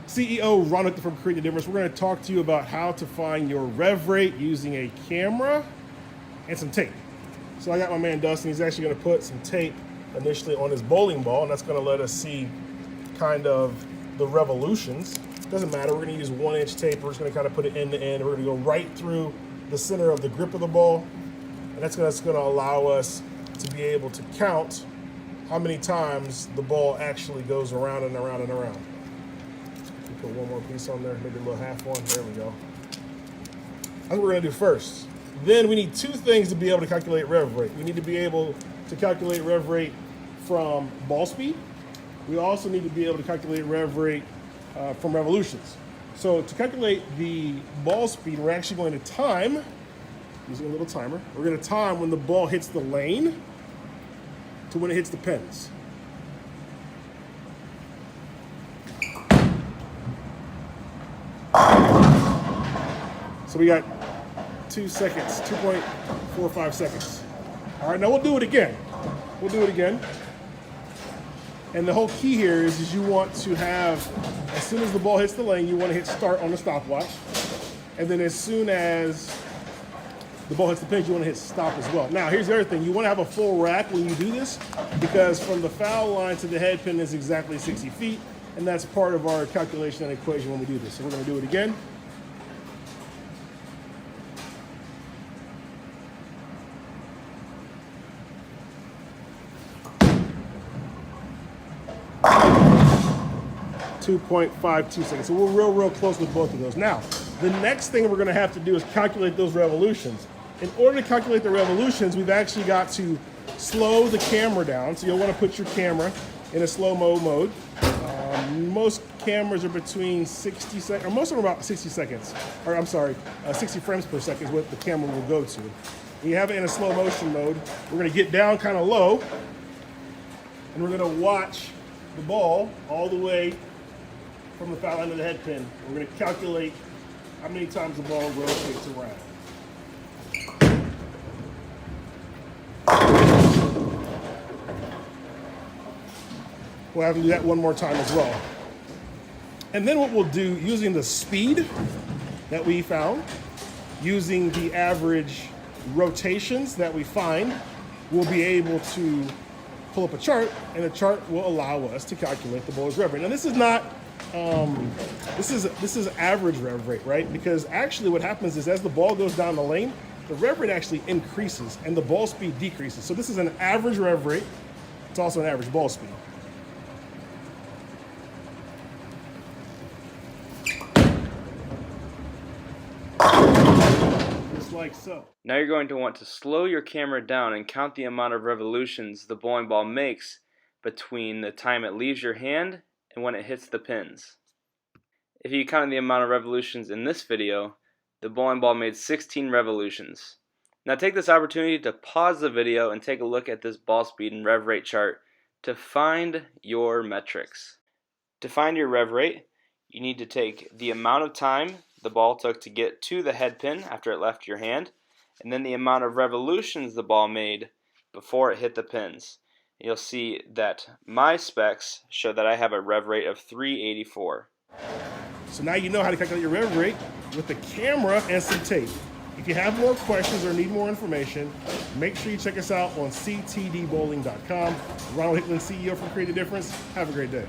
CEO Ronald from Create the Difference. We're going to talk to you about how to find your rev rate using a camera and some tape. So I got my man Dustin. He's actually going to put some tape initially on his bowling ball, and that's going to let us see kind of the revolutions. Doesn't matter. We're going to use 1-inch tape. We're just going to kind of put it end to end. We're going to go right through the center of the grip of the ball, and that's going to allow us to be able to count how many times the ball actually goes around and around and around. Put one more piece on there, maybe a little half one. There we go. That's what we're going to do first. Then we need two things to be able to calculate rev rate. We need to be able to calculate rev rate from ball speed. We also need to be able to calculate rev rate from revolutions. So to calculate the ball speed, we're actually going to time, using a little timer, we're going to time when the ball hits the lane to when it hits the pins. So we got 2 seconds, 2.45 seconds. All right, now we'll do it again. We'll do it again. And the whole key here is you want to have, as soon as the ball hits the lane, you want to hit start on the stopwatch. And then as soon as the ball hits the pins, you want to hit stop as well. Now, here's the other thing. You want to have a full rack when you do this, because from the foul line to the head pin is exactly 60 feet. And that's part of our calculation and equation when we do this. So we're going to do it again. .52 seconds. So we're real close with both of those. Now, the next thing we're going to have to do is calculate those revolutions. In order to calculate the revolutions, we've actually got to slow the camera down. So you'll want to put your camera in a slow-mo mode. Most cameras are between 60 seconds, or most of them are about 60 seconds. Or I'm sorry, 60 frames per second is what the camera will go to. When you have it in a slow motion mode, we're going to get down kind of low, and we're going to watch the ball all the way from the foul line to the head pin. We're going to calculate how many times the ball rotates around. We'll have to do that one more time as well. And then what we'll do, using the speed that we found, using the average rotations that we find, we'll be able to pull up a chart, and the chart will allow us to calculate the ball's rev rate. Now, this is not this is average rev rate, right? Because actually what happens is as the ball goes down the lane, the rev rate actually increases and the ball speed decreases. So this is an average rev rate. It's also an average ball speed. Just like so. Now you're going to want to slow your camera down and count the amount of revolutions the bowling ball makes between the time it leaves your hand and when it hits the pins. If you counted the amount of revolutions in this video, the bowling ball made 16 revolutions. Now take this opportunity to pause the video and take a look at this ball speed and rev rate chart to find your metrics. To find your rev rate, you need to take the amount of time the ball took to get to the head pin after it left your hand, and then the amount of revolutions the ball made before it hit the pins. You'll see that my specs show that I have a rev rate of 384. So now you know how to calculate your rev rate with the camera and some tape. If you have more questions or need more information, make sure you check us out on ctdbowling.com. Ronald Hickman, CEO from Create the Difference. Have a great day.